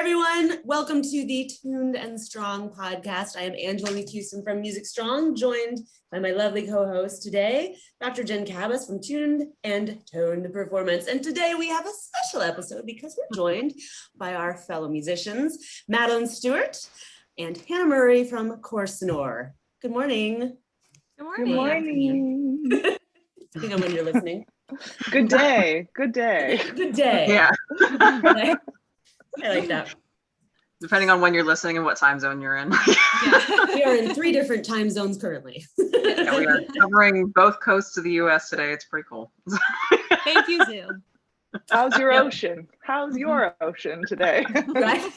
everyone. Welcome to the Tuned and Strong podcast. I am Angela McCuiston from Music Strong, joined by my lovely co-host today, Dr. Jen Cabas from Tuned and Toned Performance. And today we have a special episode because we're joined by our fellow musicians, Madeline Stewart and Hannah Murray from Corpsonore. Good morning. Good morning. Good morning. Depending on when you're listening. Good day. Good day. Good day. Yeah. I like that. Depending on when you're listening and what time zone you're in. Yeah, we are in 3 different time zones currently. Yeah, we are covering both coasts of the U.S. today. It's pretty cool. Thank you, Zoom. How's your ocean? How's your ocean today? Right?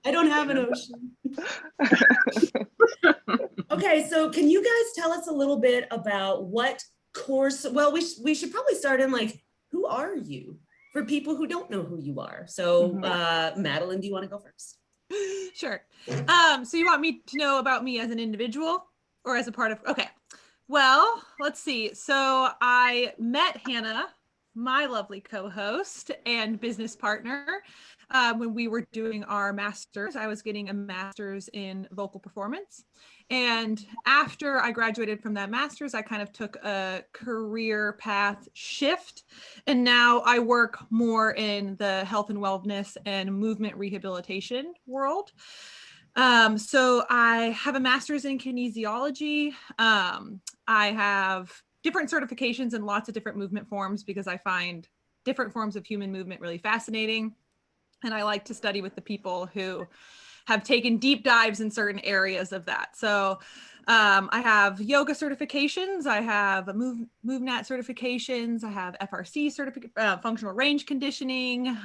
I don't have an ocean. Okay, so can you guys tell us a little bit about what course? Well, we should probably start in like, who are you? For people who don't know who you are. So Madeline, do you want to go first? Sure. So you want me to know about me as an individual or as a part of, okay. Well, let's see. So I met Hannah, my lovely co-host and business partner, when we were doing our master's. I was getting a master's in vocal performance. And after I graduated from that master's, I kind of took a career path shift. And now I work more in the health and wellness and movement rehabilitation world. So I have a master's in kinesiology. I have different certifications in lots of different movement forms because I find different forms of human movement really fascinating. And I like to study with the people who have taken deep dives in certain areas of that. So I have yoga certifications, I have MovNat certifications, I have FRC functional range conditioning,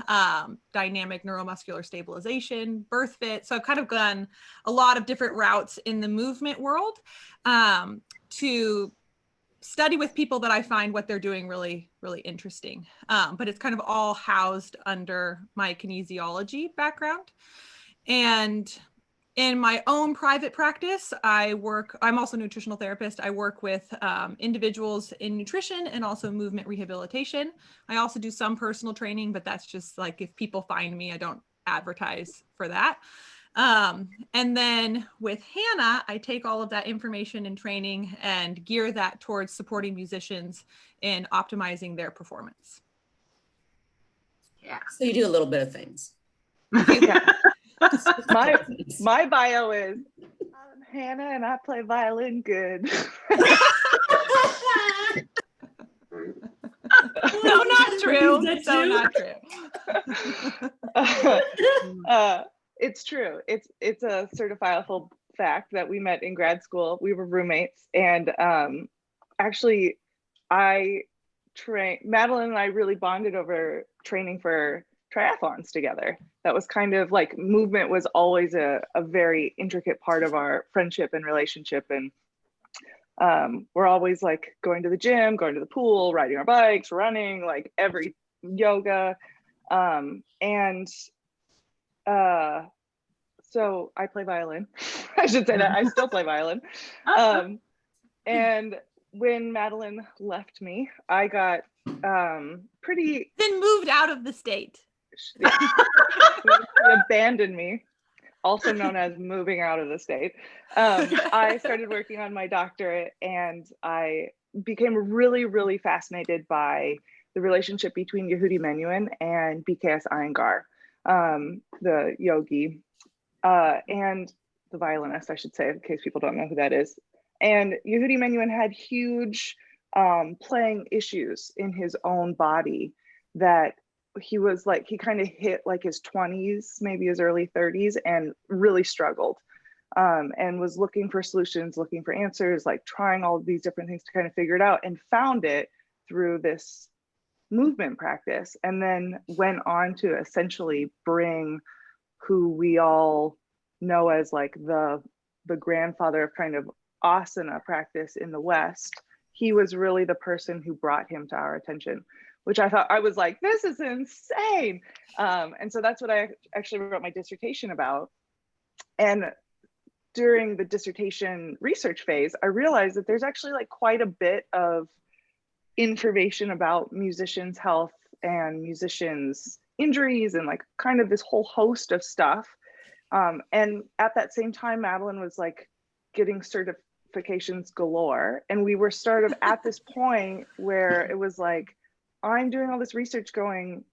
dynamic neuromuscular stabilization, birth fit. So I've kind of gone a lot of different routes in the movement world to study with people that I find what they're doing really, really interesting. But it's kind of all housed under my kinesiology background. And in my own private practice, I'm also a nutritional therapist. I work with individuals in nutrition and also movement rehabilitation. I also do some personal training, but that's just like if people find me, I don't advertise for that. And then with Hannah, I take all of that information and training and gear that towards supporting musicians in optimizing their performance. Yeah. So you do a little bit of things. Yeah. My bio is, I'm Hannah and I play violin good. No, not true. So not true. It's true. It's a certifiable fact that we met in grad school. We were roommates, and actually, Madeline and I really bonded over training for triathlons together. That was kind of like movement was always a very intricate part of our friendship and relationship, and we're always like going to the gym, going to the pool, riding our bikes, running, like every yoga, so I play violin. I should say that I still play violin. And when Madeline left me, I got then moved out of the state. Yeah, abandoned me, also known as moving out of the state. I started working on my doctorate, and I became really, really fascinated by the relationship between Yehudi Menuhin and BKS Iyengar, the yogi, and the violinist, I should say, in case people don't know who that is. And Yehudi Menuhin had huge playing issues in his own body that he was like, he kind of hit like his 20s, maybe his early 30s, and really struggled, and was looking for solutions, looking for answers, like trying all of these different things to kind of figure it out, and found it through this movement practice, and then went on to essentially bring who we all know as like the grandfather of kind of asana practice in the West. He was really the person who brought him to our attention, which I was like, this is insane. And so that's what I actually wrote my dissertation about. And during the dissertation research phase, I realized that there's actually like quite a bit of information about musicians' health and musicians' injuries and like kind of this whole host of stuff. And at that same time, Madeline was like getting certifications galore. And we were sort of at this point where it was like, I'm doing all this research going,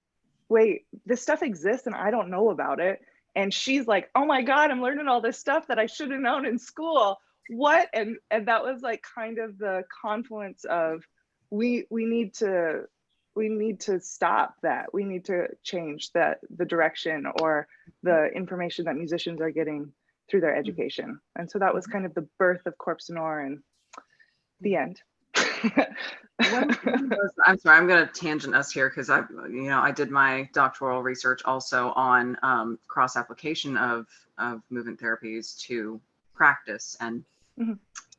wait, this stuff exists and I don't know about it. And she's like, oh my God, I'm learning all this stuff that I should have known in school. What? And that was like kind of the confluence of we need to stop that. We need to change the direction or the information that musicians are getting through their education. And so that was kind of the birth of Corpsonore and the end. I'm sorry, I'm going to tangent us here because I did my doctoral research also on cross application of movement therapies to practice, and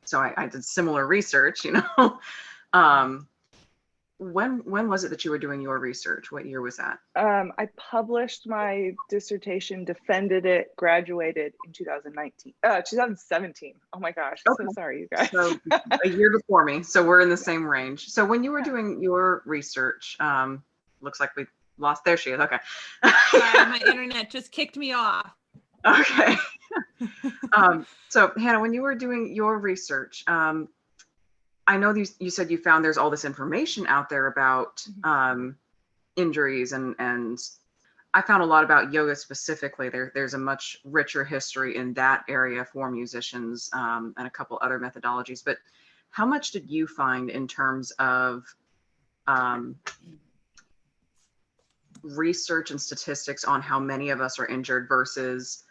so I did similar research. When was it that you were doing your research? What year was that? I published my dissertation, defended it, graduated in 2017. Oh my gosh, okay. So sorry, you guys. So a year before me, so we're in the same range. So when you were doing your research, looks like we lost, there she is, okay. Sorry, my internet just kicked me off. Okay. So Hannah, when you were doing your research, I know you said you found there's all this information out there about injuries, and I found a lot about yoga specifically. There's a much richer history in that area for musicians, and a couple other methodologies. But how much did you find in terms of research and statistics on how many of us are injured versus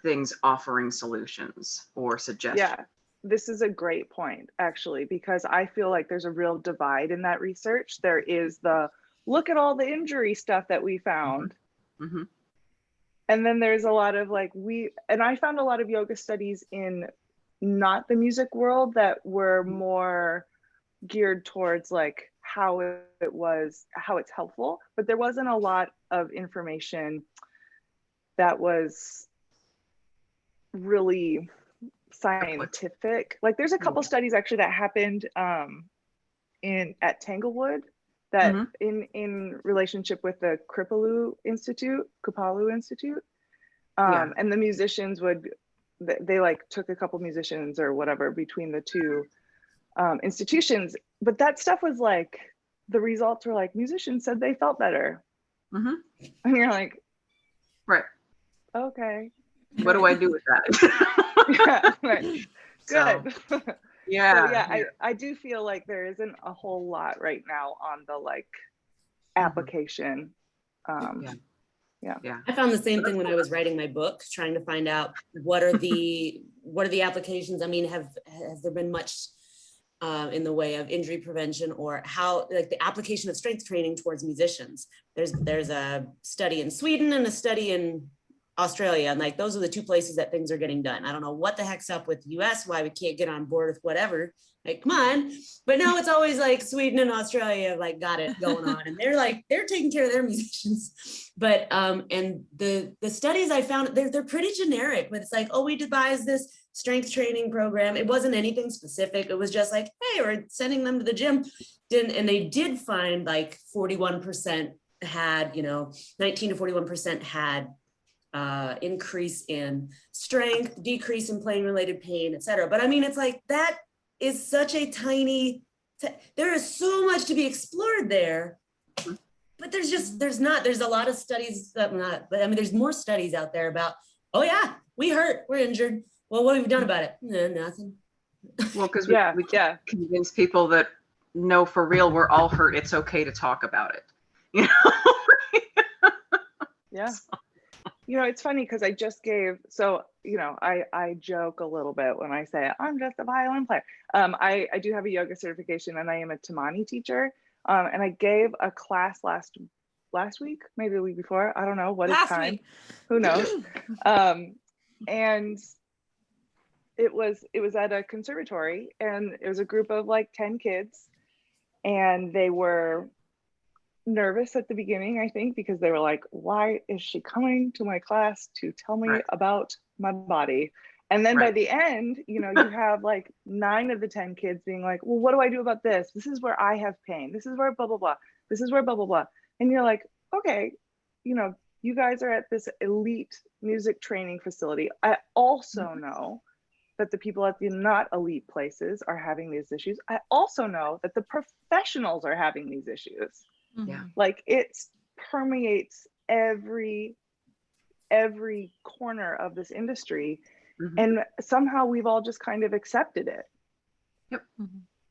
things offering solutions or suggestions? Yeah. This is a great point, actually, because I feel like there's a real divide in that research. There is the look at all the injury stuff that we found. Mm-hmm. And then there's a lot of like I found a lot of yoga studies in not the music world that were more geared towards like how it's helpful, but there wasn't a lot of information that was really scientific. Like there's a couple studies actually that happened at Tanglewood that in relationship with the Kripalu Institute, and the musicians they like took a couple musicians or whatever between the two institutions, but that stuff was like the results were like musicians said they felt better, and you're like, right, okay, what do I do with that? Yeah, right. Good. So, yeah. So, yeah. I do feel like there isn't a whole lot right now on the like application. Yeah. I found the same thing when I was writing my book, trying to find out what are the applications. I mean, has there been much in the way of injury prevention, or how like the application of strength training towards musicians? There's a study in Sweden and a study in Australia, and like those are the two places that things are getting done. I don't know what the heck's up with the US, why we can't get on board with whatever, like come on. But no, it's always like Sweden and Australia have like got it going on, and they're taking care of their musicians. But and the studies I found, they're pretty generic, but it's like, oh, we devised this strength training program. It wasn't anything specific. It was just like, hey, we're sending them to the gym. And they did find like 41% had, 19 to 41% had increase in strength, decrease in playing related pain, etc. But I mean, it's like, that is such a tiny, there is so much to be explored there, but there's a lot of studies that but I mean, there's more studies out there about, oh yeah, we hurt, we're injured. Well, what have we done about it? No, nothing. Well, because we can't convince people that no, for real, we're all hurt. It's okay to talk about it. Yeah. It's funny because I just gave, I joke a little bit when I say I'm just a violin player. I do have a yoga certification and I am a Tamani teacher. And I gave a class last week, maybe the week before. I don't know what is time. Week. Who knows? And it was at a conservatory, and it was a group of like 10 kids, and they were nervous at the beginning, I think, because they were like, why is she coming to my class to tell me about my body? And then by the end, you have like 9 of the 10 kids being like, well, what do I do about this? This is where I have pain. This is where blah, blah, blah. This is where blah, blah, blah. And you're like, okay, you know, you guys are at this elite music training facility. I also know that the people at the not elite places are having these issues. I also know that the professionals are having these issues. Yeah. Like it permeates every corner of this industry. And somehow we've all just kind of accepted it. Yep.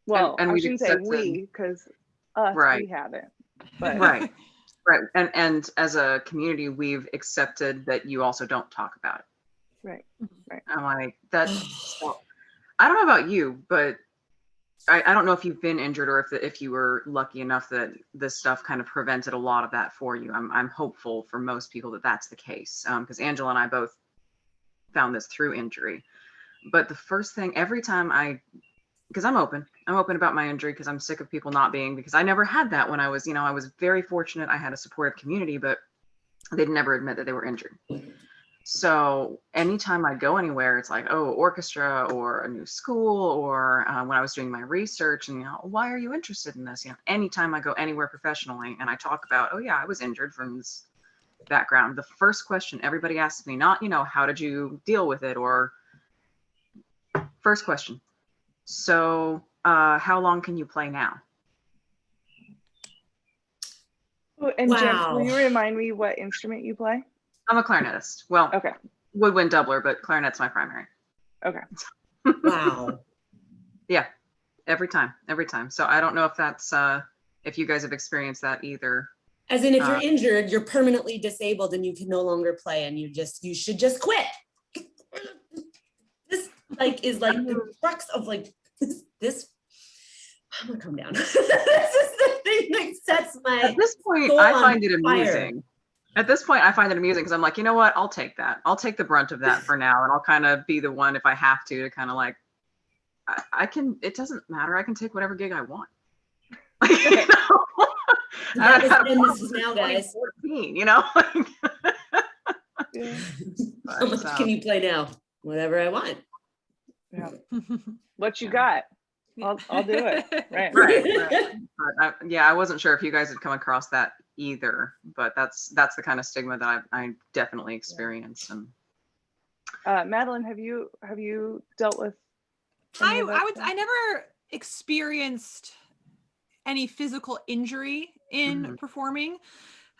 Well, and I we've shouldn't say accepted, we, because us, right. we haven't. But Right. And as a community, we've accepted that you also don't talk about it. Right. I'm like, that's, I don't know about you, but I don't know if you've been injured or if you were lucky enough that this stuff kind of prevented a lot of that for you. I'm hopeful for most people that that's the case, because Angela and I both found this through injury. But the first thing, every time because I'm open about my injury, because I'm sick of people not being, because I never had that when I was, I was very fortunate. I had a supportive community, but they'd never admit that they were injured. So anytime I go anywhere, it's like, oh, orchestra or a new school, or when I was doing my research and, why are you interested in this? Anytime I go anywhere professionally and I talk about, oh yeah, I was injured from this background, the first question everybody asks me, not, how did you deal with it? Or first question, so how long can you play now? Oh, and Wow. Jen, will you remind me what instrument you play? I'm a clarinetist. Well, Okay. Woodwind doubler, but clarinet's my primary. Okay. Wow. Yeah, every time. So I don't know if that's if you guys have experienced that either. As in, if you're injured, you're permanently disabled and you can no longer play, and you should just quit. This is the crux of this. I'm gonna calm down. This is the thing that sets my. At this point, I find it amusing. At this point, I find it amusing because I'm like, you know what? I'll take that. I'll take the brunt of that for now, and I'll kind of be the one, if I have to kind of like, I can. It doesn't matter. I can take whatever gig I want. That is this is now, guys. 14, Yeah. How much can you play now? Whatever I want. Yeah. What you got? I'll do it. Right. But I wasn't sure if you guys had come across that either, but that's the kind of stigma that I definitely experienced. And Madeline, have you dealt with? I never experienced any physical injury in performing.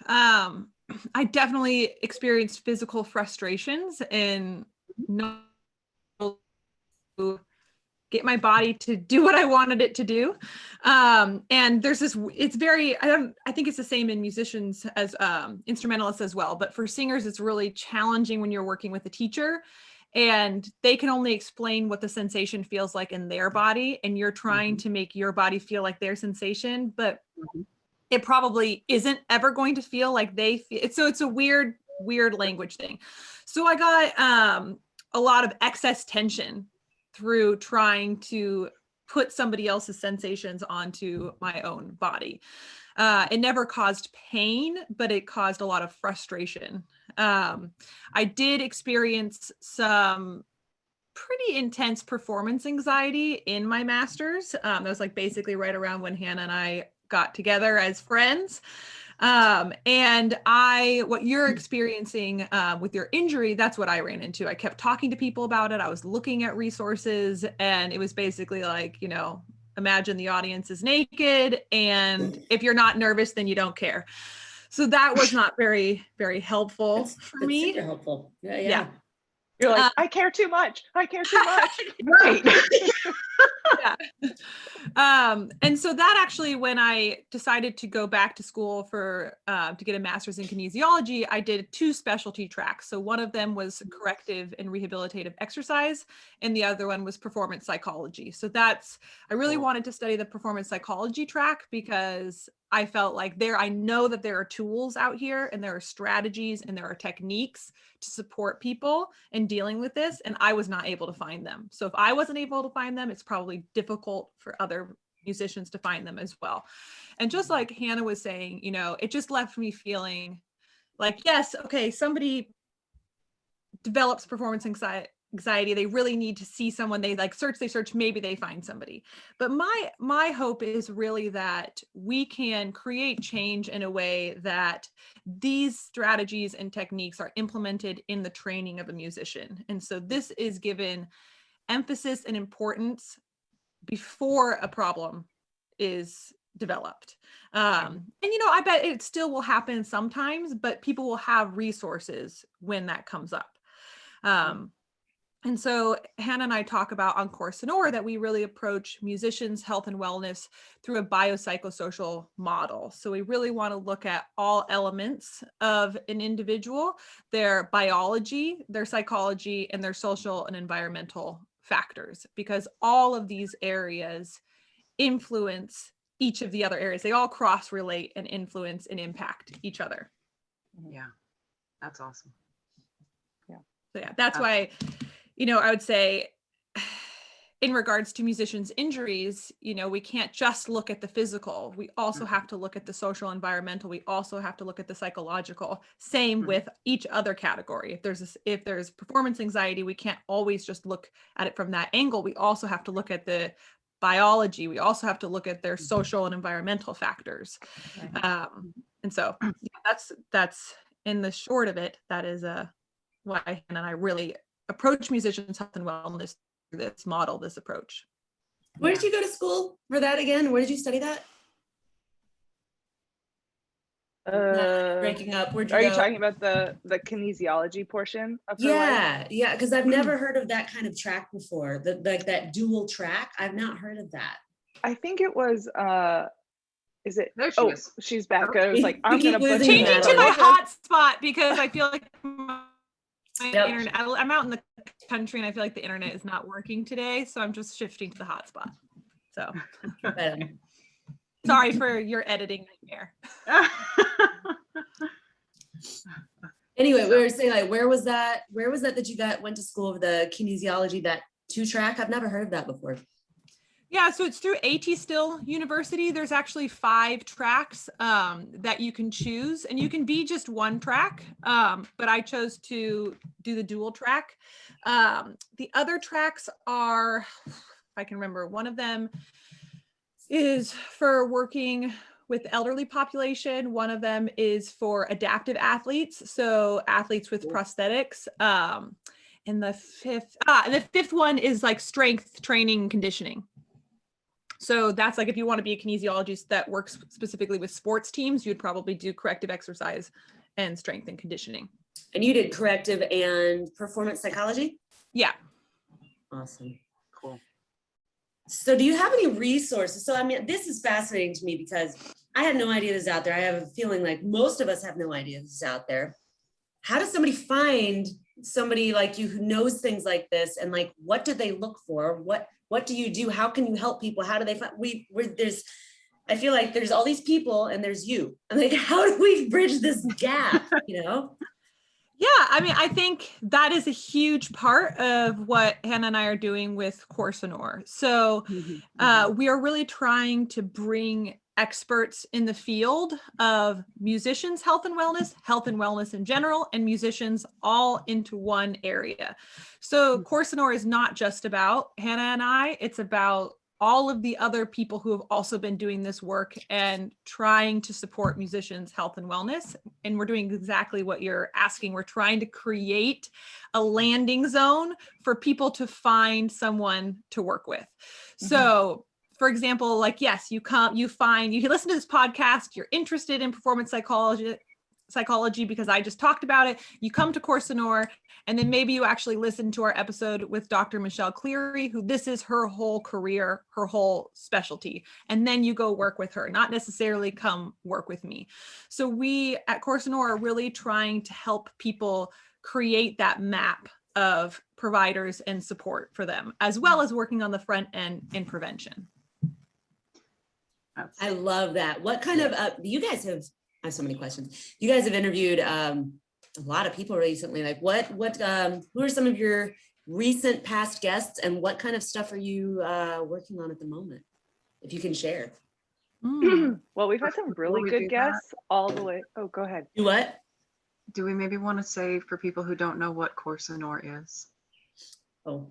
I definitely experienced physical frustrations and not get my body to do what I wanted it to do. And there's this, it's very, I think it's the same in musicians as instrumentalists as well, but for singers, it's really challenging when you're working with a teacher and they can only explain what the sensation feels like in their body. And you're trying to make your body feel like their sensation, but it probably isn't ever going to feel like they feel. So it's a weird language thing. So I got a lot of excess tension through trying to put somebody else's sensations onto my own body. It never caused pain, but it caused a lot of frustration. I did experience some pretty intense performance anxiety in my master's. That was basically right around when Hannah and I got together as friends. And what you're experiencing with your injury, that's what I ran into. I kept talking to people about it. I was looking at resources, and it was basically imagine the audience is naked, and if you're not nervous, then you don't care. So that was not very, very helpful for me. Super helpful. Yeah. You're like, I care too much. Right. And so that actually, when I decided to go back to school to get a master's in kinesiology, I did 2 specialty tracks. So one of them was corrective and rehabilitative exercise, and the other one was performance psychology. So I really wanted to study the performance psychology track because I felt like I know that there are tools out here and there are strategies and there are techniques to support people in dealing with this. And I was not able to find them. So if I wasn't able to find them, it's probably difficult for other musicians to find them as well. And just like Hannah was saying, it just left me feeling like, yes, okay, somebody develops performance anxiety, they really need to see someone. They search, maybe they find somebody. But my hope is really that we can create change in a way that these strategies and techniques are implemented in the training of a musician. And so this is given emphasis and importance before a problem is developed. And I bet it still will happen sometimes, but people will have resources when that comes up. And so Hannah and I talk about on Corpsonore that we really approach musicians' health and wellness through a biopsychosocial model. So we really want to look at all elements of an individual, their biology, their psychology, and their social and environmental factors, because all of these areas influence each of the other areas. They all cross-relate and influence and impact each other. Yeah, that's awesome. So yeah, that's why, I would say in regards to musicians' injuries, we can't just look at the physical. We also have to look at the social, environmental. We also have to look at the psychological. Same with each other category. If there's performance anxiety, we can't always just look at it from that angle. We also have to look at the biology. We also have to look at their social and environmental factors. Right. And so that's in the short of it, that is why Hannah and I really approach musicians' health and wellness through this model, this approach. Where did you go to school for that again? Where did you study that? Breaking up. Where'd you Are go? you talking about the kinesiology portion of her life? Yeah, because I've never heard of that kind of track before. That dual track. I've not heard of that. I think it was is it? There she is. She's back. I was like, I'm keep gonna losing butcher you, Changing this. to my Madeline. hotspot because I feel like my Yep. internet, I'm out in the country and I feel like the internet is not working today. So I'm just shifting to the hotspot. So sorry for your editing nightmare. Anyway, we were saying where was that that you went to school of the kinesiology, that 2-track? I've never heard of that before. Yeah, so it's through AT Still University. There's actually 5 tracks that you can choose, and you can be just one track, but I chose to do the dual track. The other tracks are, if I can remember, one of them is for working with the elderly population. One of them is for adaptive athletes, so athletes with prosthetics. And the fifth one is like strength training and conditioning. So that's like if you want to be a kinesiologist that works specifically with sports teams, you'd probably do corrective exercise and strength and conditioning. And you did corrective and performance psychology? Yeah. Awesome. Cool. So do you have any resources? So I mean, this is fascinating to me because I had no idea this is out there. I have a feeling like most of us have no idea this is out there. How does somebody find somebody like you who knows things like this, and like what do they look for? What do you do? How can you help people? How do they find I feel like there's all these people and there's you. I'm like, how do we bridge this gap? Yeah, I mean, I think that is a huge part of what Hannah and I are doing with Corpsonore. So we are really trying to bring experts in the field of musicians' health and wellness in general, and musicians all into one area. So Corpsonore is not just about Hannah and I, it's about all of the other people who have also been doing this work and trying to support musicians' health and wellness. And we're doing exactly what you're asking. We're trying to create a landing zone for people to find someone to work with. So for example, like, yes, you listen to this podcast, you're interested in performance psychology because I just talked about it. You come to Corpsonore, and then maybe you actually listen to our episode with Dr. Michelle Cleary, who this is her whole career, her whole specialty. And then you go work with her, not necessarily come work with me. So we at Corpsonore are really trying to help people create that map of providers and support for them, as well as working on the front end in prevention. I love that. What kind of, you guys have, I have so many questions. You guys have interviewed a lot of people recently. Like who are some of your recent past guests, and what kind of stuff are you working on at the moment? If you can share. Well, we've had some really good guests all the way. Oh, go ahead. Do what? Do we maybe want to say for people who don't know what Corpsonore is? Oh,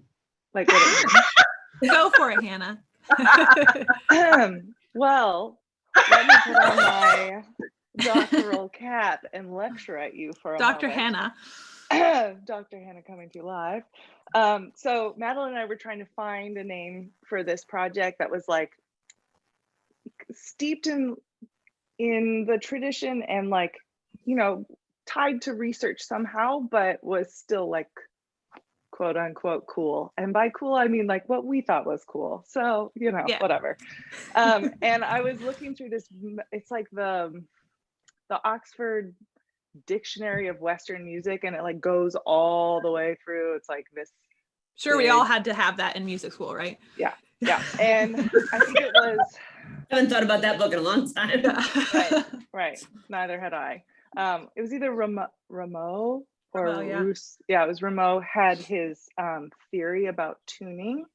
Like what it means. Go for it, Hannah. Well, let me put on my doctoral cap and lecture at you for a Dr. moment. Hannah. Dr. Hannah coming to you live. So Madeline and I were trying to find a name for this project that was like steeped in the tradition and like, you know, tied to research somehow, but was still like quote unquote cool. And by cool, I mean like what we thought was cool. So, you know, Yeah. whatever. And I was looking through this, it's like the Oxford Dictionary of Western Music, and it like goes all the way through. It's like this. Sure, we all had to have that in music school, right? Yeah. And I think it was. I haven't thought about that book in a long time. Right. Neither had I. It was either Rameau or Rameau, yeah. Roos. Yeah, it was Rameau had his theory about tuning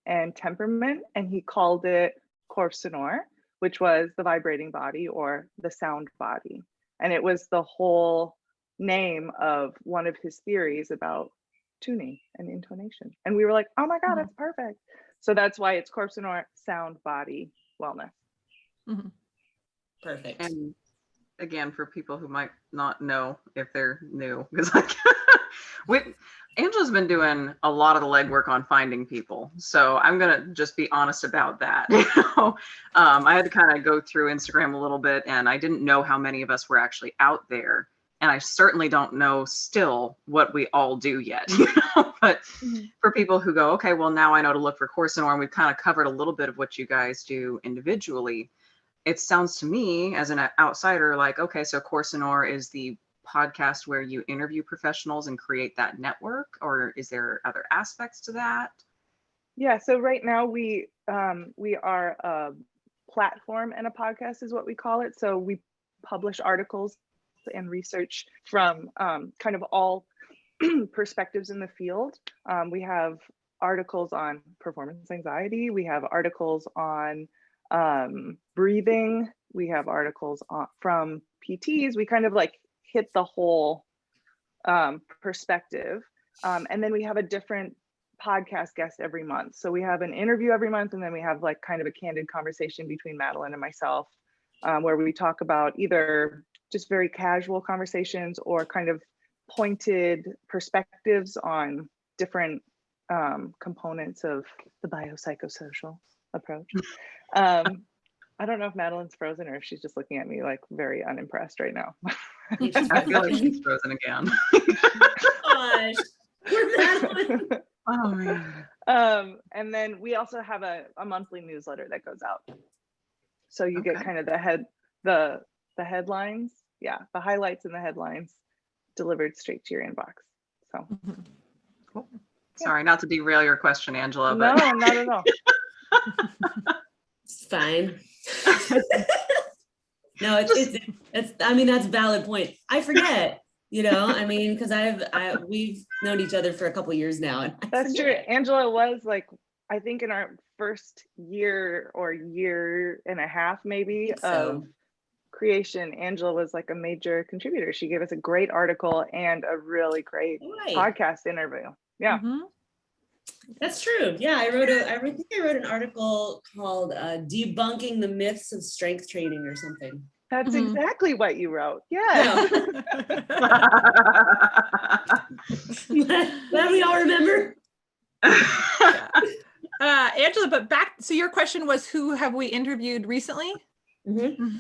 and temperament, and he called it Corpsonore, which was the vibrating body or the sound body. And it was the whole name of one of his theories about tuning and intonation. And we were like, oh my God, that's perfect. So that's why it's Corpsonore Sound Body Wellness. Mm-hmm. Perfect. And again, for people who might not know if they're new, because like Angela's been doing a lot of the legwork on finding people. So I'm going to just be honest about that. I had to kind of go through Instagram a little bit, and I didn't know how many of us were actually out there. And I certainly don't know still what we all do yet, but for people who go, okay, well, now I know to look for Corpsonore, and we've kind of covered a little bit of what you guys do individually. It sounds to me as an outsider, like, okay, so Corpsonore is the podcast where you interview professionals and create that network, or is there other aspects to that? Yeah, so right now we are a platform and a podcast is what we call it. So we publish articles and research from kind of all perspectives in the field. We have articles on performance anxiety. We have articles on breathing. We have articles from PTs. We kind of like hit the whole perspective. And then we have a different podcast guest every month. So we have an interview every month, and then we have like kind of a candid conversation between Madeline and myself, where we talk about either just very casual conversations or kind of pointed perspectives on different components of the biopsychosocial approach. I don't know if Madeline's frozen or if she's just looking at me like very unimpressed right now. I feel like she's frozen again. Gosh, poor Madeline. Oh man. And then we also have a monthly newsletter that goes out. So you get kind of the headlines, the highlights and the headlines delivered straight to your inbox. So Cool. Sorry, not to derail your question, Angela, but no, not at all. It's fine. No, it's I mean, that's a valid point. I forget, I mean, because we've known each other for a couple of years now. And That's true. Angela was like, I think in our first year or year and a half, maybe of creation, Angela was like a major contributor. She gave us a great article and a really great podcast interview. Yeah. Mm-hmm. That's true. Yeah, I think I wrote an article called "Debunking the Myths of Strength Training" or something. That's exactly what you wrote. Yeah. That we all remember. Angela, but back. So your question was, who have we interviewed recently? Mm-hmm.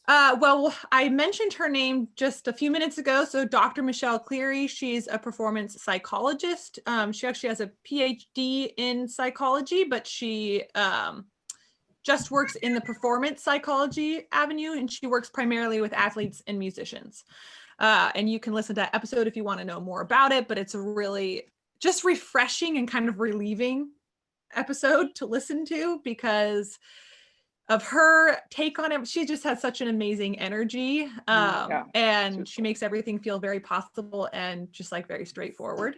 Well, I mentioned her name just a few minutes ago. So Dr. Michelle Cleary, she's a performance psychologist. She actually has a PhD in psychology, but she just works in the performance psychology avenue, and she works primarily with athletes and musicians. And you can listen to that episode if you want to know more about it, but it's a really just refreshing and kind of relieving episode to listen to because of her take on it. She just has such an amazing energy, and she makes everything feel very possible and just like very straightforward.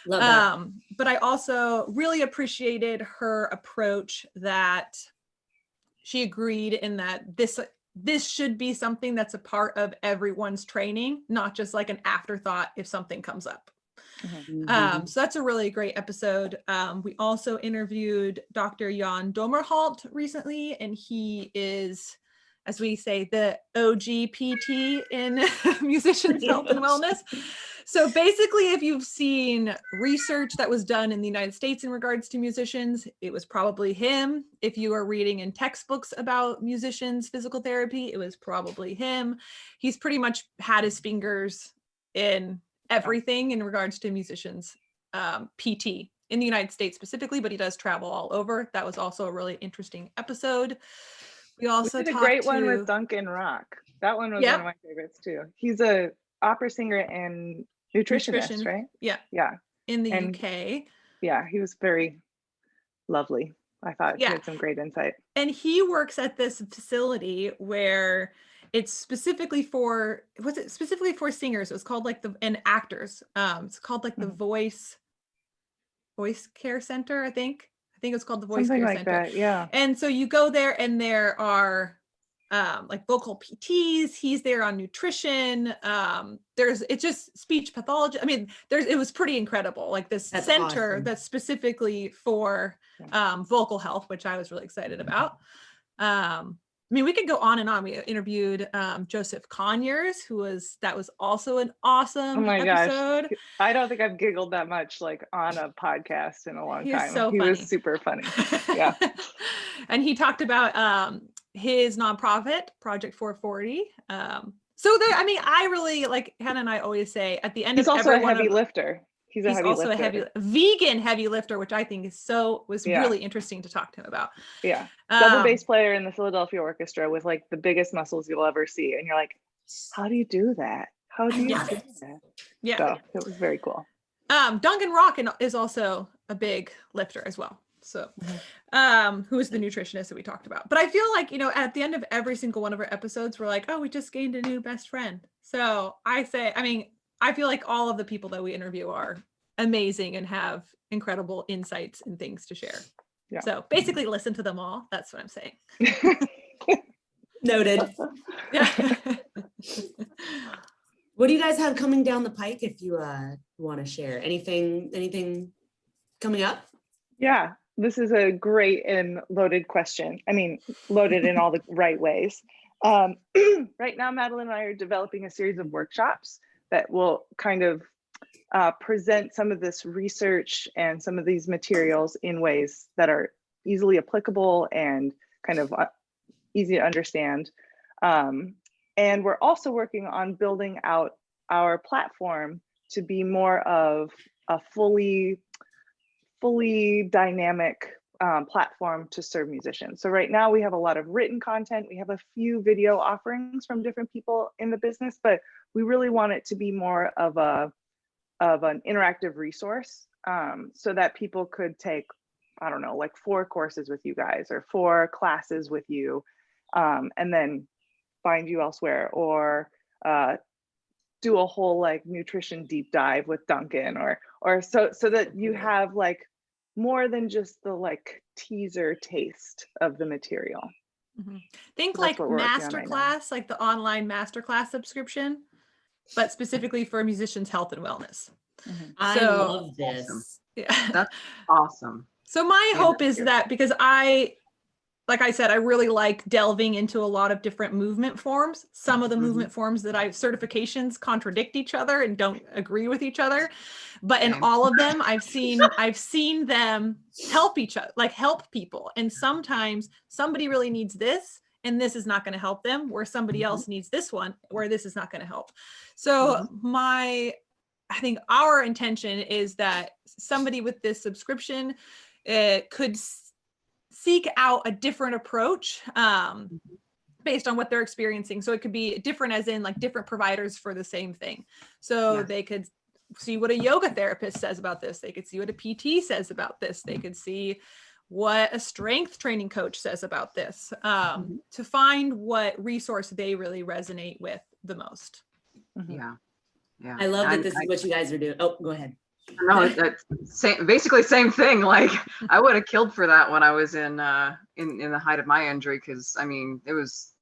Love that. But I also really appreciated her approach that she agreed in that this should be something that's a part of everyone's training, not just like an afterthought if something comes up. So that's a really great episode. We also interviewed Dr. Jan Dommerholt recently, and he is, as we say, the OG PT in musicians health and wellness. So basically, if you've seen research that was done in the United States in regards to musicians, it was probably him. If you are reading in textbooks about musicians, physical therapy, it was probably him. He's pretty much had his fingers in everything in regards to musicians, PT in the United States specifically, but he does travel all over. That was also a really interesting episode. We also did a talked great to one with Duncan Rock. That one was one of my favorites too. He's a opera singer and nutritionist, right? Yeah. In the UK. Yeah, he was very lovely. I thought he had some great insight. And he works at this facility where it's specifically for, was it specifically for singers? It was called like and actors. It's called like the Voice Care Center, I think. It was called the Voice Something Care like Center. That, yeah. And so you go there and there are like vocal PTs. He's there on nutrition. It's just speech pathology. I mean, it was pretty incredible. Like this center that's specifically for vocal health, which I was really excited about. I mean, we could go on and on. We interviewed Joseph Conyers, that was also an awesome episode. Gosh. I don't think I've giggled that much like on a podcast in a long time. So he funny. Was super funny. Yeah. And he talked about his nonprofit, Project 440. So there, I mean, I really, like Hannah and I always say at the end of every one, he's a heavy lifter. He's also a vegan heavy lifter, which I think was really interesting to talk to him about. Yeah. Double bass player in the Philadelphia Orchestra with like the biggest muscles you'll ever see. And you're like, how do you do that? How do you do that? Yeah. So it was very cool. Duncan Rock is also a big lifter as well. So, who is the nutritionist that we talked about? But I feel like, at the end of every single one of our episodes, we're like, oh, we just gained a new best friend. So I feel like all of the people that we interview are amazing and have incredible insights and things to share. Yeah. So basically listen to them all. That's what I'm saying. Noted. Yeah. What do you guys have coming down the pike if you want to share? Anything coming up? Yeah, this is a great and loaded question. I mean, loaded in all the right ways. Right now, Madeline and I are developing a series of workshops that will kind of present some of this research and some of these materials in ways that are easily applicable and kind of easy to understand. And we're also working on building out our platform to be more of a fully dynamic platform to serve musicians. So right now we have a lot of written content. We have a few video offerings from different people in the business, but we really want it to be more of an interactive resource so that people could take, I don't know, like 4 courses with you guys or 4 classes with you, and then find you elsewhere, or do a whole like nutrition deep dive with Duncan, or so that you have like more than just the like teaser taste of the material. Mm-hmm. Think like masterclass, like the online masterclass subscription, but specifically for musicians' health and wellness. Mm-hmm. I love this. Awesome. Yeah, that's awesome. So my hope is that, because like I said, I really like delving into a lot of different movement forms. Some of the movement forms that certifications contradict each other and don't agree with each other. But in all of them, I've seen them help each other, like help people. And sometimes somebody really needs this and this is not going to help them, where somebody else needs this one where this is not going to help. So I think our intention is that somebody with this subscription could seek out a different approach based on what they're experiencing. So it could be different, as in like different providers for the same thing. So they could see what a yoga therapist says about this. They could see what a PT says about this. They could see what a strength training coach says about this, to find what resource they really resonate with the most. Yeah. I love that this is what you guys are doing. Oh, go ahead. No, that's basically same thing. Like I would have killed for that when I was in the height of my injury, because I mean it was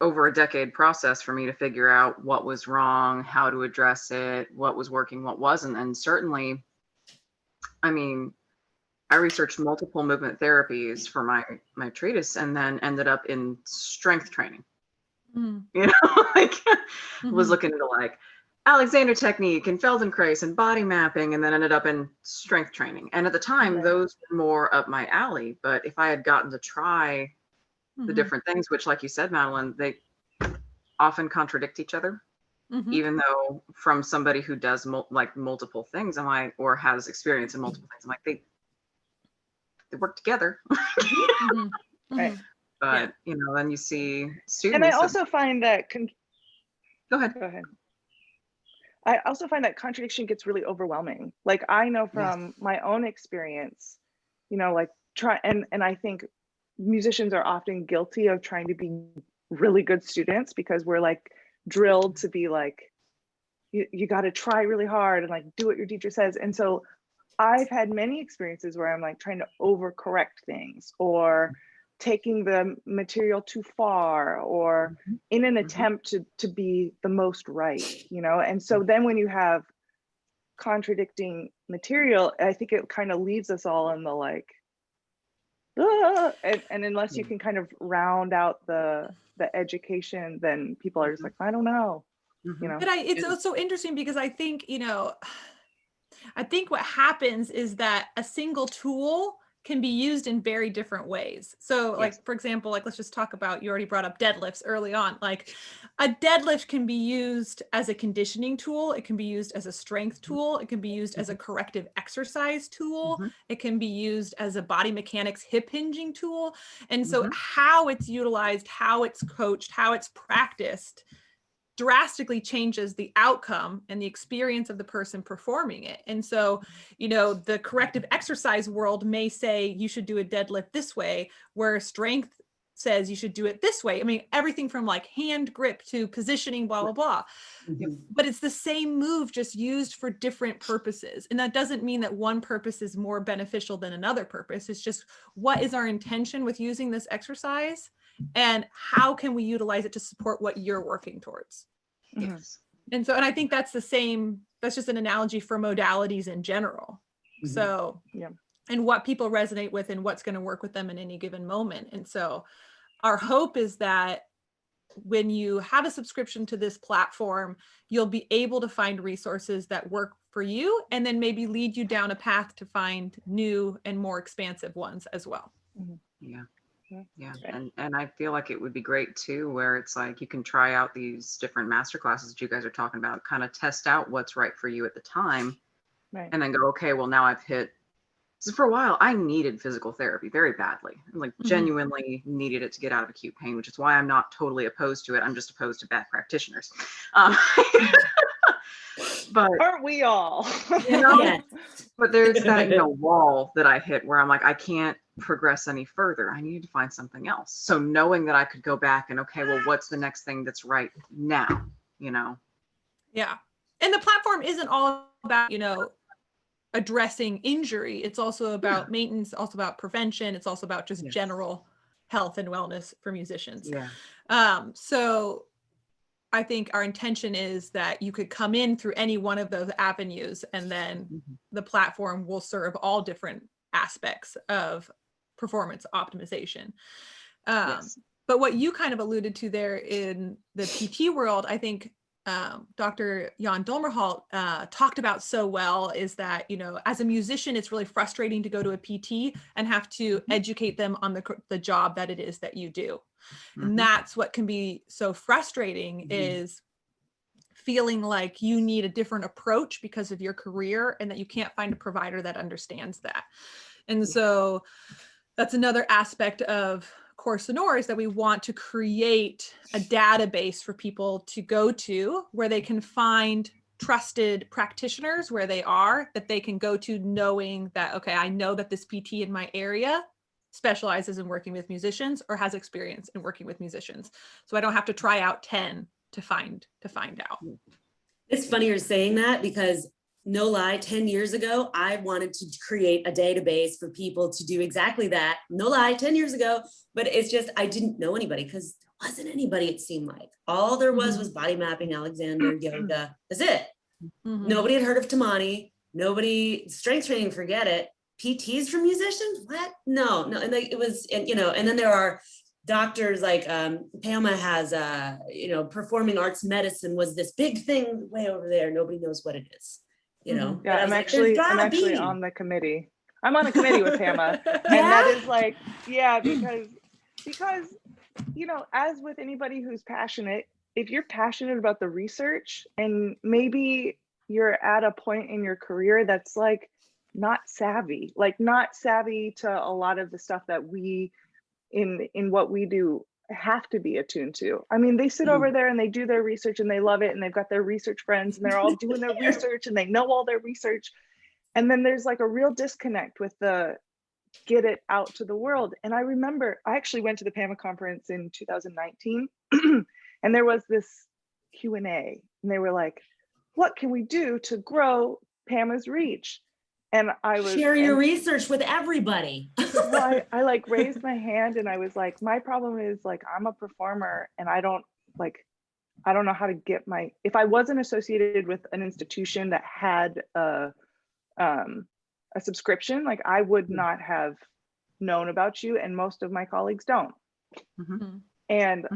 over a decade process for me to figure out what was wrong, how to address it, what was working, what wasn't. And certainly, I mean, I researched multiple movement therapies for my treatise, and then ended up in strength training. Mm. You know, like was looking into like Alexander technique and Feldenkrais and body mapping, and then ended up in strength training. And at the time, those were more up my alley. But if I had gotten to try the different things, which, like you said, Madeline, they often contradict each other, even though from somebody who does multiple things, I'm like, or has experience in multiple things, I'm like, they work together. Right. But you know, then you see students. And I also find that go ahead. I also find that contradiction gets really overwhelming. Like, I know from my own experience, you know, like and I think musicians are often guilty of trying to be really good students, because we're like drilled to be like, you got to try really hard and like do what your teacher says. And so I've had many experiences where I'm like trying to overcorrect things, or taking the material too far, or in an attempt to be the most right, you know? And so then when you have contradicting material, I think it kind of leaves us all in the like, and unless you can kind of round out the education, then people are just like, I don't know, you know? But it's also interesting because I think, you know, I think what happens is that a single tool can be used in very different ways. So like, for example, like, let's just talk about, you already brought up deadlifts early on. Like, a deadlift can be used as a conditioning tool. It can be used as a strength tool. It can be used as a corrective exercise tool. It can be used as a body mechanics hip hinging tool. And so how it's utilized, how it's coached, how it's practiced drastically changes the outcome and the experience of the person performing it. And so, you know, the corrective exercise world may say you should do a deadlift this way, where strength says you should do it this way. I mean, everything from like hand grip to positioning, blah, blah, blah. But it's the same move, just used for different purposes. And that doesn't mean that one purpose is more beneficial than another purpose. It's just, what is our intention with using this exercise? And how can we utilize it to support what you're working towards? Yes. And so, and I think that's the same, that's just an analogy for modalities in general. So, and what people resonate with and what's going to work with them in any given moment. And so our hope is that when you have a subscription to this platform, you'll be able to find resources that work for you, and then maybe lead you down a path to find new and more expansive ones as well. Yeah. And I feel like it would be great too, where it's like you can try out these different master classes that you guys are talking about, kind of test out what's right for you at the time, and then go, okay, well, now I've hit. So for a while, I needed physical therapy very badly, like genuinely needed it to get out of acute pain, which is why I'm not totally opposed to it. I'm just opposed to bad practitioners. But aren't we all? You know, but there's that, you know, wall that I hit where I'm like, I can't progress any further. I need to find something else. So knowing that I could go back and, okay, well, what's the next thing that's right now, you know? Yeah. And the platform isn't all about, you know, addressing injury. It's also about maintenance, also about prevention. It's also about just general health and wellness for musicians. So I think our intention is that you could come in through any one of those avenues, and then the platform will serve all different aspects of performance optimization. But what you kind of alluded to there in the PT world, I think Dr. Jan Dommerholt talked about so well, is that, you know, as a musician, it's really frustrating to go to a PT and have to educate them on the job that it is that you do. And that's what can be so frustrating, is feeling like you need a different approach because of your career, and that you can't find a provider that understands that. And so that's another aspect of Corpsonore, is that we want to create a database for people to go to, where they can find trusted practitioners where they are, that they can go to knowing that, okay, I know that this PT in my area specializes in working with musicians or has experience in working with musicians. So I don't have to try out 10 to find out. It's funny you're saying that, because no lie, 10 years ago, I wanted to create a database for people to do exactly that. No lie, 10 years ago, but it's just, I didn't know anybody because there wasn't anybody, it seemed like. All there was body mapping, Alexander, yoga, that's it. Nobody had heard of Tamani, nobody, strength training, forget it. PTs for musicians, what? No, and like it was, and and then there are doctors like Pamela has, performing arts medicine was this big thing way over there. Nobody knows what it is. Yeah, I'm actually on the committee. I'm on a committee with Pamela. And that is like, yeah, because as with anybody who's passionate, if you're passionate about the research and maybe you're at a point in your career that's like not savvy to a lot of the stuff that we in what we do have to be attuned to. I mean, they sit over there and they do their research and they love it, and they've got their research friends and they're all doing their research and they know all their research. And then there's like a real disconnect with the get it out to the world. And I remember I actually went to the PAMA conference in 2019 and there was this Q&A and they were like, what can we do to grow PAMA's reach? And I was share your research with everybody. Well, I like raised my hand and I was like, my problem is like, I'm a performer and I don't know how to get if I wasn't associated with an institution that had a subscription, like I would not have known about you, and most of my colleagues don't. And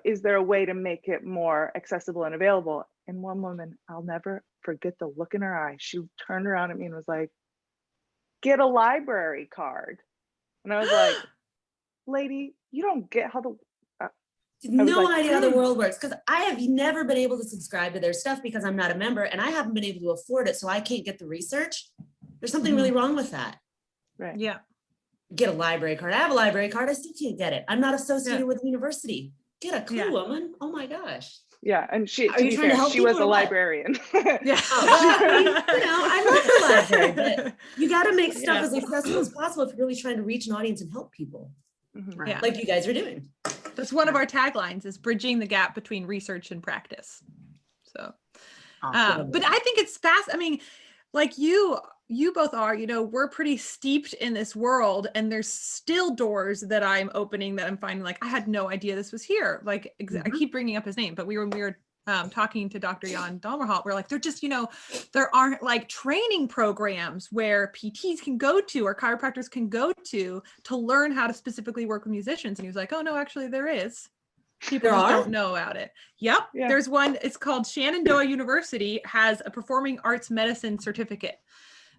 is there a way to make it more accessible and available? And one woman, I'll never forget the look in her eye. She turned around at me and was like, get a library card. And I was like, lady, you don't get how no idea how the world works, because I have never been able to subscribe to their stuff because I'm not a member and I haven't been able to afford it, so I can't get the research. There's something really wrong with that. Right. Yeah. Get a library card. I have a library card. I still can't get it. I'm not associated with the university. Get a clue, woman. Oh my gosh. Yeah, and she was a librarian. Yeah. I love the library, but you got to make stuff as accessible as possible if you're really trying to reach an audience and help people. Like you guys are doing. That's one of our taglines, is bridging the gap between research and practice. So, but I think it's fast. I mean, like you both are, we're pretty steeped in this world, and there's still doors that I'm opening that I'm finding like, I had no idea this was here. Like, I keep bringing up his name, but we were talking to Dr. Jan Dommerholt. We're like, they're just, there aren't like training programs where PTs can go to or chiropractors can go to learn how to specifically work with musicians. And he was like, oh no, actually there is. People just don't know about it. Yep. Yeah. There's one, it's called Shenandoah University has a performing arts medicine certificate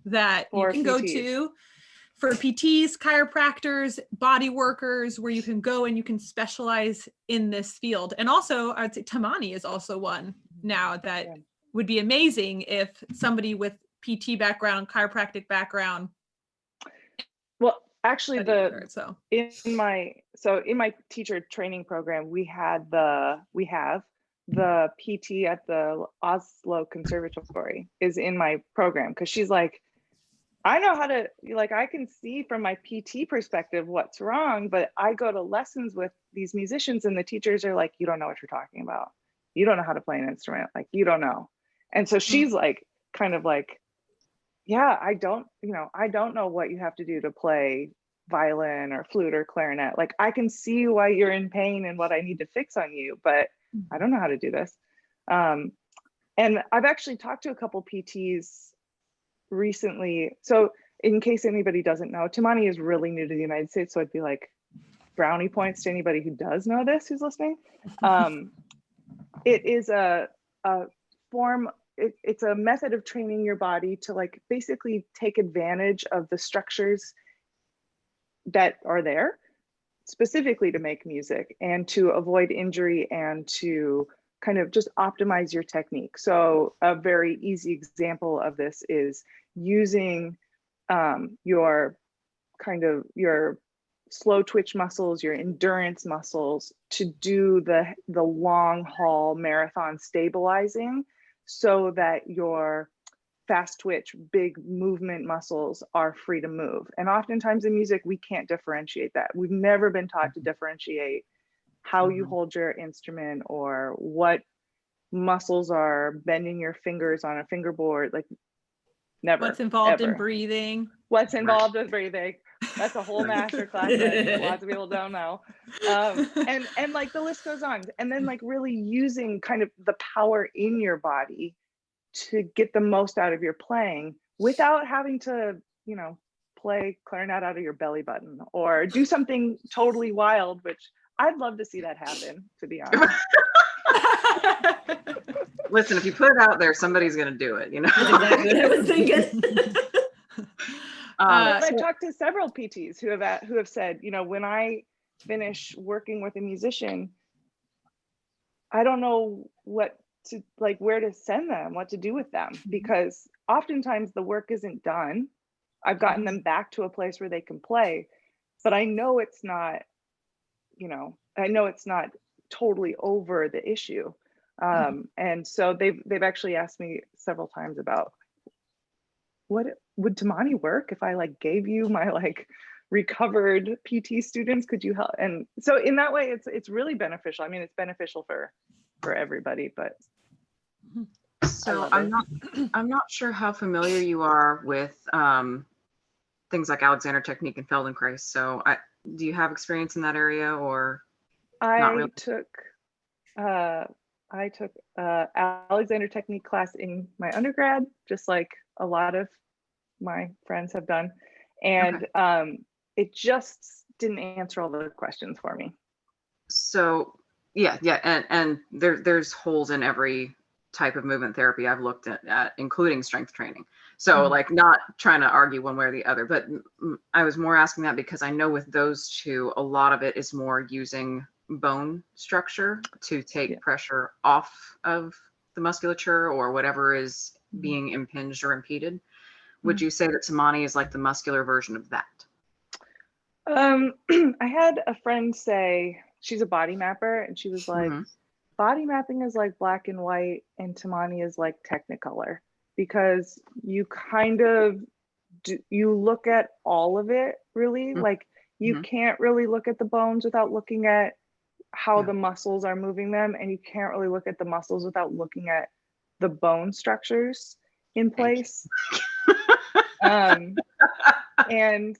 that you can go to for PTs, chiropractors, body workers, where you can go and you can specialize in this field. And also, I'd say Tamani is also one now that would be amazing if somebody with PT background, chiropractic background. Well, actually, in my teacher training program, we have the PT at the Oslo Conservatory is in my program, because she's like, I know how to, like, I can see from my PT perspective what's wrong, but I go to lessons with these musicians and the teachers are like, you don't know what you're talking about. You don't know how to play an instrument. Like, you don't know. And so she's like, kind of like, yeah, I don't know what you have to do to play violin or flute or clarinet. Like, I can see why you're in pain and what I need to fix on you, but I don't know how to do this. And I've actually talked to a couple PTs recently. So in case anybody doesn't know, Tamani is really new to the United States. So I'd be like, brownie points to anybody who does know this, who's listening. It is a form, it's a method of training your body to like basically take advantage of the structures that are there specifically to make music and to avoid injury and to kind of just optimize your technique. So a very easy example of this is using your slow twitch muscles, your endurance muscles to do the long haul marathon stabilizing, so that your fast twitch, big movement muscles are free to move. And oftentimes in music, we can't differentiate that. We've never been taught to differentiate how you hold your instrument or what muscles are bending your fingers on a fingerboard, like never. What's involved ever. in breathing? What's involved with breathing? That's a whole master class that lots of people don't know. And like the list goes on. And then like really using kind of the power in your body to get the most out of your playing without having to, you know, play clarinet out of your belly button or do something totally wild, which I'd love to see that happen, to be honest. Listen, if you put it out there, somebody's going to do it, you know? That's exactly what I was thinking. I've talked to several PTs who have said, you know, when I finish working with a musician, I don't know what to, like, where to send them, what to do with them, because oftentimes the work isn't done. I've gotten them back to a place where they can play, but I know it's not, you know, I know it's not totally over the issue. And so they've actually asked me several times about, what would Tamani work if I like gave you my like recovered PT students? Could you help? And so in that way, it's really beneficial. I mean, it's beneficial for everybody, but. So I'm not sure how familiar you are with things like Alexander technique and Feldenkrais. So do you have experience in that area or? Not really? I took Alexander technique class in my undergrad, just like a lot of my friends have done. And it just didn't answer all the questions for me. So yeah. And there's holes in every type of movement therapy I've looked at, including strength training. So like not trying to argue one way or the other, but I was more asking that because I know with those two, a lot of it is more using bone structure to take pressure off of the musculature or whatever is being impinged or impeded. Would you say that Tamani is like the muscular version of that? I had a friend say, she's a body mapper, and she was like, body mapping is like black and white and Tamani is like Technicolor, because you kind of you look at all of it really. Like you can't really look at the bones without looking at how the muscles are moving them, and you can't really look at the muscles without looking at the bone structures in place. And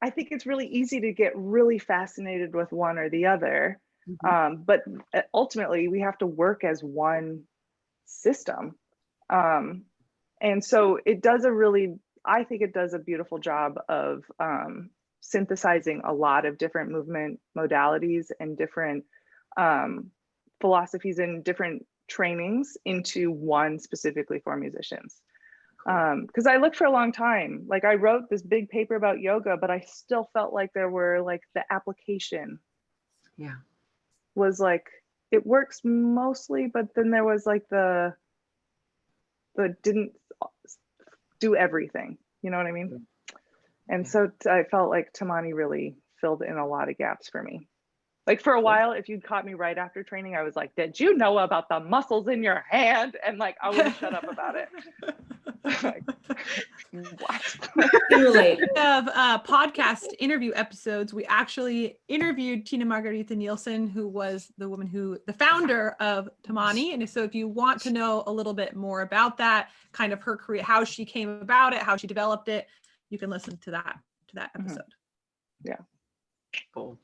I think it's really easy to get really fascinated with one or the other. But ultimately we have to work as one system. And so it does I think it does a beautiful job of synthesizing a lot of different movement modalities and different philosophies and different trainings into one specifically for musicians. Because I looked for a long time, like I wrote this big paper about yoga, but I still felt like there were like the application was like, it works mostly, but then there was like the didn't do everything, you know what I mean? And so I felt like Tamani really filled in a lot of gaps for me. Like for a while, if you'd caught me right after training, I was like, did you know about the muscles in your hand? And like, I wouldn't shut up about it. Like, what? We have podcast interview episodes. We actually interviewed Tina Margarita Nielsen, who was the founder of Tamani. And so if you want to know a little bit more about that, kind of her career, how she came about it, how she developed it, you can listen to that episode. Yeah. Cool.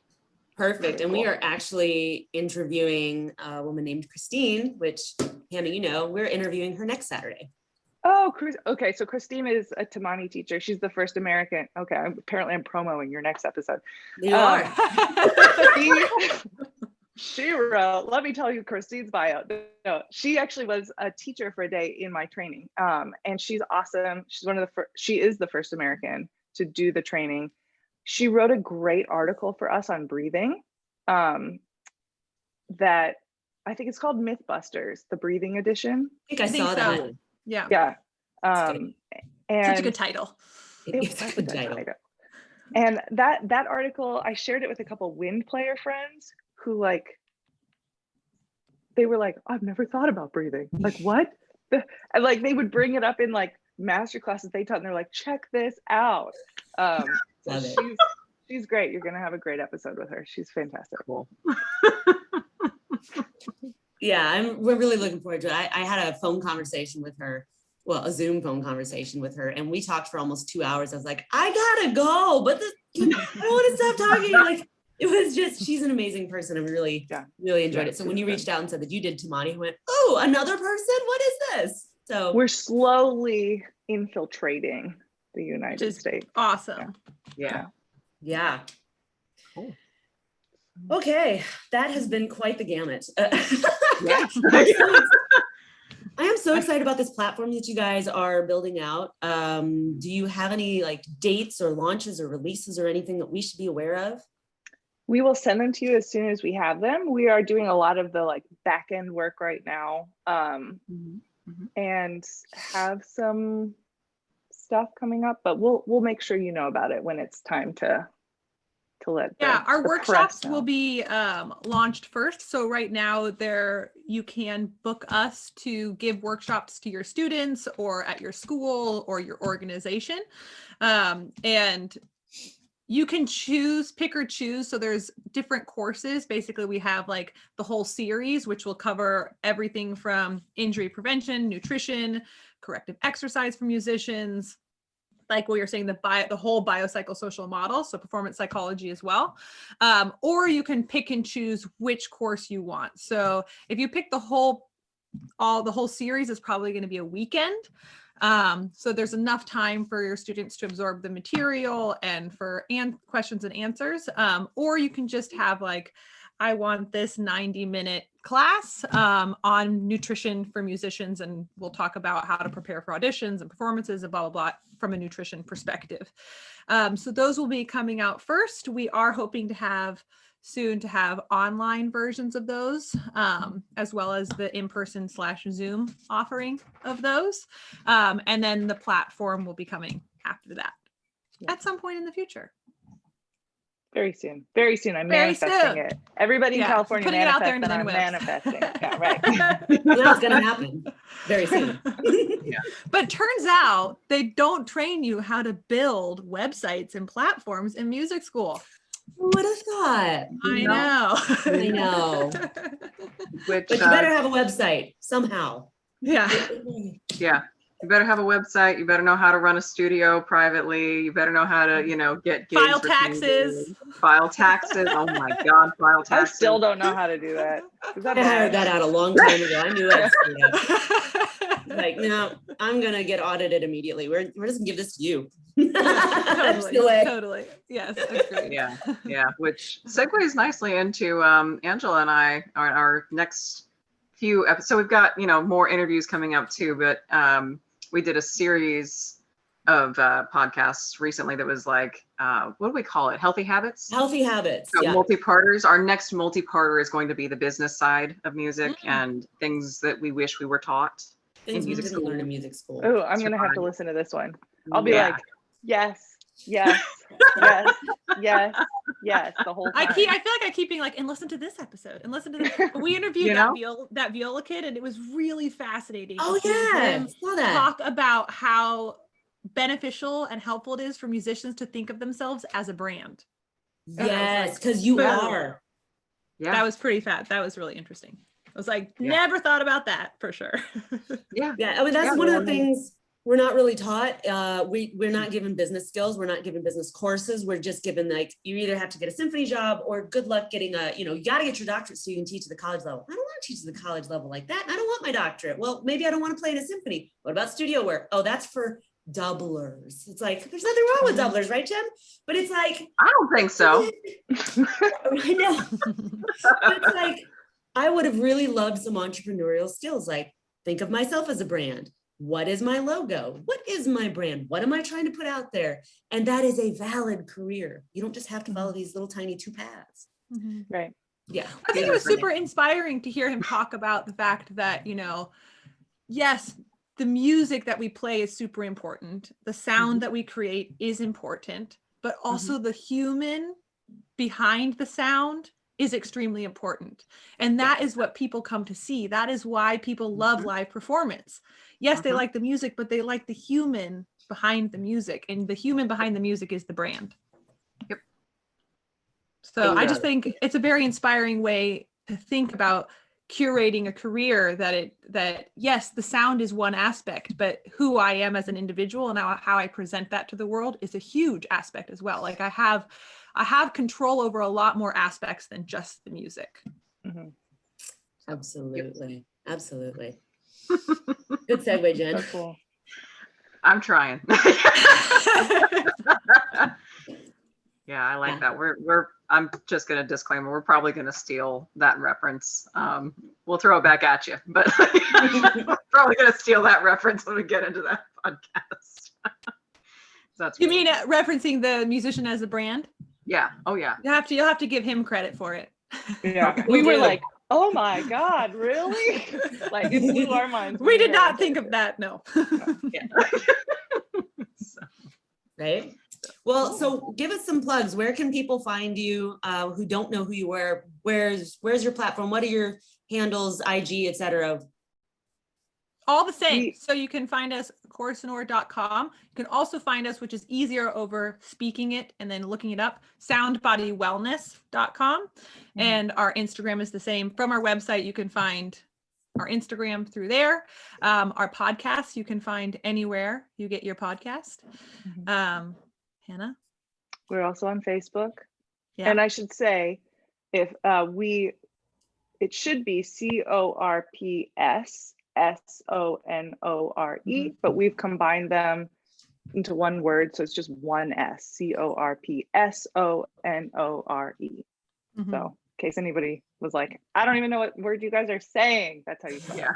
Perfect. And we are actually interviewing a woman named Christine, which, Hannah, you know, we're interviewing her next Saturday. Oh, okay. So Christine is a Tamani teacher. She's the first American. Okay. Apparently I'm promoting your next episode. You are. She wrote, let me tell you Christine's bio. No, she actually was a teacher for a day in my training. And she's awesome. She's she is the first American to do the training. She wrote a great article for us on breathing that I think it's called Mythbusters, the breathing edition. I think I saw that one. Yeah. Yeah. And such a good title. It's a good title. And that article, I shared it with a couple wind player friends who like, they were like, I've never thought about breathing. Like what? And like they would bring it up in like master classes they taught, and they're like, check this out. So she's great. You're gonna have a great episode with her. She's fantastic. Cool. Yeah, we're really looking forward to it. I had a phone conversation with her, well, a Zoom phone conversation with her, and we talked for almost 2 hours. I was like, I gotta go, but I don't want to stop talking. Like, it was just, she's an amazing person. I really, really enjoyed it. So when you reached out and said that you did Tamani, I went, oh, another person? What is this? So we're slowly infiltrating the United States. Awesome. Yeah. Cool. Okay, that has been quite the gamut. Yes. I am so excited about this platform that you guys are building out. Do you have any like dates or launches or releases or anything that we should be aware of? We will send them to you as soon as we have them. We are doing a lot of the like back end work right now, and have some stuff coming up, but we'll make sure you know about it when it's time to let our the workshops press know. will be launched first. So right now you can book us to give workshops to your students or at your school or your organization, and you can pick or choose. So there's different courses. Basically, we have like the whole series, which will cover everything from injury prevention, nutrition, corrective exercise for musicians, like what you're saying, the whole biopsychosocial model, so performance psychology as well. Or you can pick and choose which course you want. So if you pick the whole series, is probably going to be a weekend. So there's enough time for your students to absorb the material and for questions and answers. Or you can just have like, I want this 90-minute class on nutrition for musicians, and we'll talk about how to prepare for auditions and performances and blah, blah, blah from a nutrition perspective. So those will be coming out first. We are hoping to have online versions of those, as well as the in-person / Zoom offering of those. And then the platform will be coming after that at some point in the future. Very soon. I'm manifesting it. Everybody in California putting it out there manifest into that the I'm interwebs. manifesting. Yeah, right. That's going to happen very soon. But turns out they don't train you how to build websites and platforms in music school. Who would have thought? I know. But you better have a website somehow. Yeah. You better have a website. You better know how to run a studio privately. You better know how to, get gigs. File taxes. Oh my God, file taxes. I still don't know how to do that. I hired that out a long time ago. I knew I'd like, no, I'm going to get audited immediately. We're just going to give this to you. Totally. Yes. Agreed. Yeah. Which segues nicely into Angela and I, our next few episodes. So we've got, more interviews coming up too, but we did a series of podcasts recently that was like, what do we call it? Healthy Habits? Healthy Habits. So multi-parters. Our next multi-parter is going to be the business side of music and things that we wish we were taught. Things we didn't learn in music school. Oh, I'm going to have to listen to this one. I'll be like, yes, the whole time. I feel like I keep being like, and listen to this episode and listen to this. But we interviewed that viola kid, and it was really fascinating. Oh yeah, saw that. Talk about how beneficial and helpful it is for musicians to think of themselves as a brand. Yes, because you are. Yeah, that was pretty fat. That was really interesting. I was like, never thought about that for sure. Yeah. I mean, that's one of the things we're not really taught. We're not given business skills. We're not given business courses. We're just given like, you either have to get a symphony job or good luck getting you got to get your doctorate so you can teach at the college level. I don't want to teach at the college level like that. I don't want my doctorate. Well, maybe I don't want to play in a symphony. What about studio work? Oh, that's for doublers. It's like, there's nothing wrong with doublers, right, Jen? But it's like, I don't think so. I know. But it's like, I would have really loved some entrepreneurial skills. Like, think of myself as a brand. What is my logo? What is my brand? What am I trying to put out there? And that is a valid career. You don't just have to follow these little tiny 2 paths. Mm-hmm. Right. Yeah. I think it was super inspiring to hear him talk about the fact that, yes, the music that we play is super important. The sound that we create is important, but also the human behind the sound is extremely important. And that is what people come to see. That is why people love live performance. Yes, they like the music, but they like the human behind the music. And the human behind the music is the brand. Yep. So I just think it's a very inspiring way to think about curating a career that yes, the sound is one aspect, but who I am as an individual and how I present that to the world is a huge aspect as well. Like I have control over a lot more aspects than just the music. Mm-hmm. Absolutely. Absolutely. Good segue, Jen. So cool. I'm trying. Yeah, I like that. I'm just going to disclaimer, we're probably going to steal that reference. We'll throw it back at you, but we're probably going to steal that reference when we get into that podcast. That's You mean referencing the musician as a brand? Yeah. Oh yeah. You'll have to give him credit for it. Yeah. Okay. We were like, oh my God, really? Like it blew our minds. We did not think of that. No. Yeah. Right. Well, so give us some plugs. Where can people find you who don't know who you are? Where's your platform? What are your handles, IG, etc.? All the same. So you can find us Corpsonore.com. You can also find us, which is easier over speaking it and then looking it up, soundbodywellness.com. Mm-hmm. And our Instagram is the same. From our website, you can find our Instagram through there. Our podcast, you can find anywhere you get your podcast. Mm-hmm. Hannah? We're also on Facebook. Yeah. And I should say, if it should be CORPSSONORE, mm-hmm. but we've combined them into one word. So it's just one S, CORPSONORE. Mm-hmm. So in case anybody was like, I don't even know what word you guys are saying. That's how you spell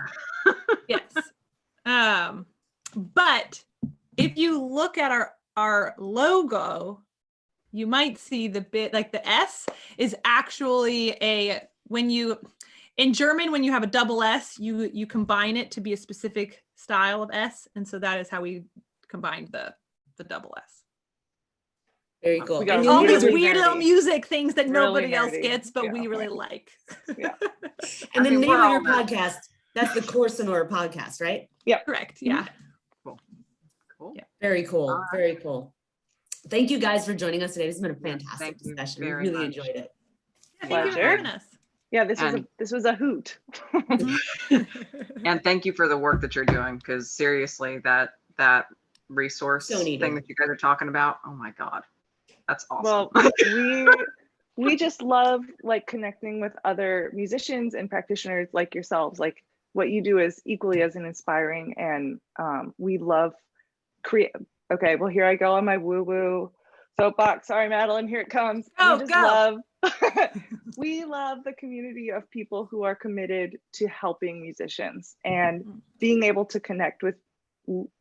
it. Yes. But if you look at our logo, you might see the bit like the S is actually in German, when you have a double S, you combine it to be a specific style of S. And so that is how we combined the double S. Very cool. And all these weird little music things that nobody else gets, but we really like. Yeah. And the name of your podcast, that's the Corpsonore podcast, right? Yeah. Correct. Yeah. Cool. Yeah. Very cool. Very cool. Thank you guys for joining us today. This has been a fantastic discussion. We really enjoyed it. Yeah, thank you for having us. Yeah, this was a hoot. And thank you for the work that you're doing, because seriously, that resource thing that you guys are talking about, oh my God, that's awesome. Well, we just love like connecting with other musicians and practitioners like yourselves. Like what you do is equally as inspiring, and we love Okay, well, here I go on my woo-woo soapbox. Sorry, Madeline, here it comes. We love the community of people who are committed to helping musicians and being able to connect with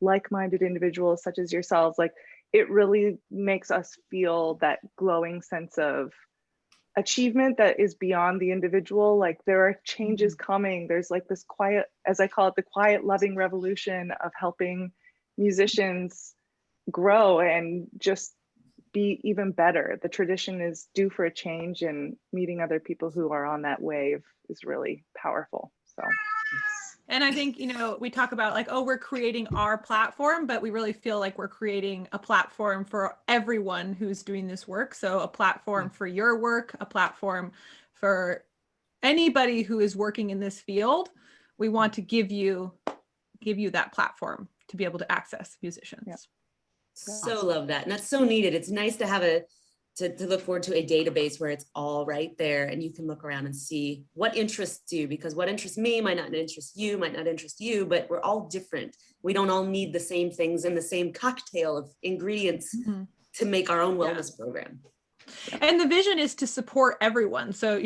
like-minded individuals such as yourselves. Like it really makes us feel that glowing sense of achievement that is beyond the individual. Like there are changes coming. There's like this quiet, as I call it, the quiet loving revolution of helping musicians grow and just be even better. The tradition is due for a change, and meeting other people who are on that wave is really powerful. So, and I think, we talk about like, we're creating our platform, but we really feel like we're creating a platform for everyone who's doing this work. So a platform for your work, a platform for anybody who is working in this field. We want to give you that platform to be able to access musicians. Yeah. So love that. And that's so needed. It's nice to have to look forward to a database where it's all right there and you can look around and see what interests you, because what interests me might not interest you, but we're all different. We don't all need the same things and the same cocktail of ingredients to make our own wellness program. And the vision is to support everyone. So,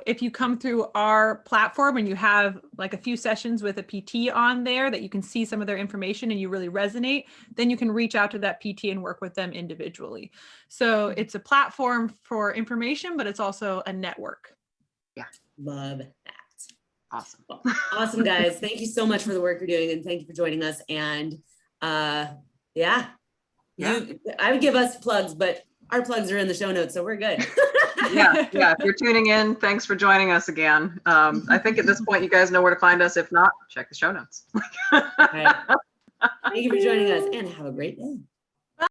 if you come through our platform and you have like a few sessions with a PT on there that you can see some of their information and you really resonate, then you can reach out to that PT and work with them individually. So it's a platform for information, but it's also a network. Yeah. Love that. Awesome. Well, awesome, guys. Thank you so much for the work you're doing, and thank you for joining us. And I would give us plugs, but our plugs are in the show notes, so we're good. Yeah. If you're tuning in, thanks for joining us again. I think at this point, you guys know where to find us. If not, check the show notes. All right. Thank you for joining us, and have a great day.